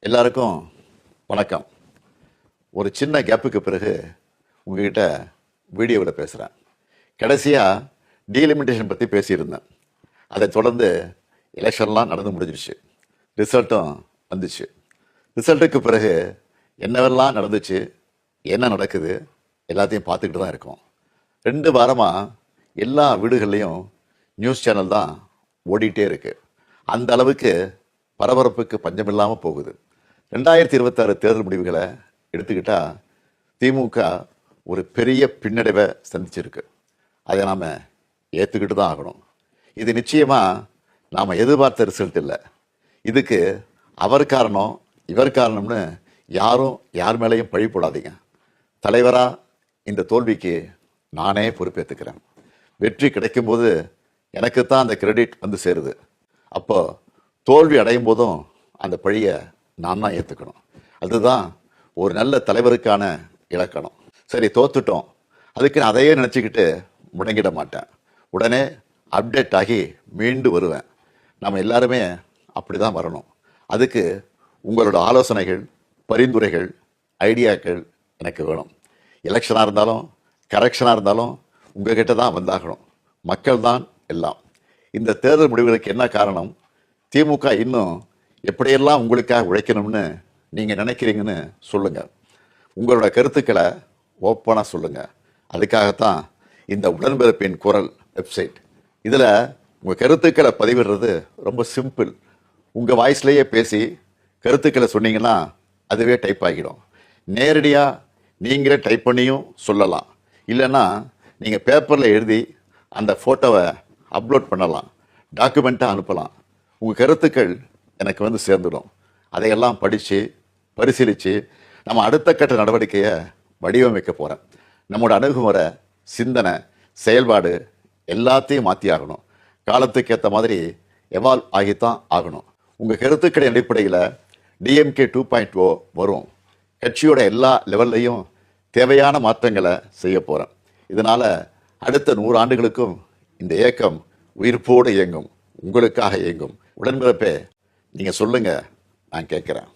எல்லாருக்கும் வணக்கம். ஒரு சின்ன கேப்புக்கு பிறகு உங்ககிட்ட வீடியோவில் பேசுகிறேன். கடைசியாக டீலிமிட்டேஷன் பற்றி பேசியிருந்தேன். அதை தொடர்ந்து எலெக்ஷன்லாம் நடந்து முடிஞ்சிருச்சு, ரிசல்ட்டும் வந்துச்சு. ரிசல்ட்டுக்கு பிறகு என்னவெல்லாம் நடந்துச்சு, என்ன நடக்குது எல்லாத்தையும் பார்த்துக்கிட்டு தான் இருக்கோம். 2 வாரமாக எல்லா வீடுகள்லையும் நியூஸ் சேனல் தான் ஓடிட்டே இருக்கு. அந்த அளவுக்கு பரபரப்புக்கு பஞ்சமில்லாமல் போகுது. 2026 தேர்தல் முடிவுகளை எடுத்துக்கிட்டா திமுக ஒரு பெரிய பின்னடைவை சந்திச்சிருக்கு. அதை நாம் ஏற்றுக்கிட்டு தான் ஆகணும். இது நிச்சயமாக நாம் எதிர்பார்த்த ரிசல்ட் இல்லை. இதுக்கு அவர் காரணம் இவர் காரணம்னு யாரும் யார் மேலேயும் பழி போடாதீங்க. தலைவராக இந்த தோல்விக்கு நானே பொறுப்பேற்றுக்கிறேன். வெற்றி கிடைக்கும்போது எனக்கு தான் அந்த கிரெடிட் வந்து சேருது. அப்போ தோல்வி அடையும் போதும் அந்த பழியை நான் தான் ஏற்றுக்கணும். அதுதான் ஒரு நல்ல தலைவருக்கான இலக்கணம். சரி, தோத்துட்டோம், அதுக்கு நான் அதையே நினச்சிக்கிட்டு முடங்கிட மாட்டேன். உடனே அப்டேட் ஆகி மீண்டு வருவேன். நம்ம எல்லாருமே அப்படி தான் வரணும். அதுக்கு உங்களோட ஆலோசனைகள், பரிந்துரைகள், ஐடியாக்கள் எனக்கு வேணும். எலெக்ஷனாக இருந்தாலும் கரெக்ஷனாக இருந்தாலும் உங்ககிட்ட தான் வந்தாகணும். மக்கள் தான் எல்லாம். இந்த தேர்தல் முடிவுகளுக்கு என்ன காரணம்? திமுக இன்னும் எப்படியெல்லாம் உங்களுக்காக உழைக்கணும்னு நீங்கள் நினைக்கிறீங்கன்னு சொல்லுங்கள். உங்களோட கருத்துக்களை ஓப்பனாக சொல்லுங்கள். அதுக்காகத்தான் இந்த உடன்பிறப்பின் குரல் வெப்சைட். இதில் உங்கள் கருத்துக்களை பதிவிடுறது ரொம்ப சிம்பிள். உங்கள் வாய்ஸ்லேயே பேசி கருத்துக்களை சொன்னீங்கன்னா அதுவே டைப் ஆகிடும். நேரடியாக நீங்களே டைப் பண்ணியும் சொல்லலாம். இல்லைன்னா நீங்கள் பேப்பரில் எழுதி அந்த ஃபோட்டோவை அப்லோட் பண்ணலாம், டாக்குமெண்ட்டாக அனுப்பலாம். உங்கள் கருத்துக்கள் எனக்கு வந்து சேர்ந்துடும். அதையெல்லாம் படித்து பரிசீலித்து நம்ம அடுத்த கட்ட நடவடிக்கையை வடிவமைக்க போகிறேன். நம்மளோட அணுகுமுறை, சிந்தனை, செயல்பாடு எல்லாத்தையும் மாற்றி ஆகணும். காலத்துக்கு ஏற்ற மாதிரி எவால்வ் ஆகித்தான் ஆகணும். உங்கள் கருத்துக்களின் அடிப்படையில் டிஎம்கே 2.0 வரும். கட்சியோட எல்லா லெவல்லையும் தேவையான மாற்றங்களை செய்ய போகிறேன். இதனால் அடுத்த 100 ஆண்டுகளுக்கும் இந்த இயக்கம் உயிர்ப்போடு இயங்கும், உங்களுக்காக இயங்கும். உடன்பிறப்பே, நீங்கள் சொல்லுங்கள், நான் கேட்குறேன்.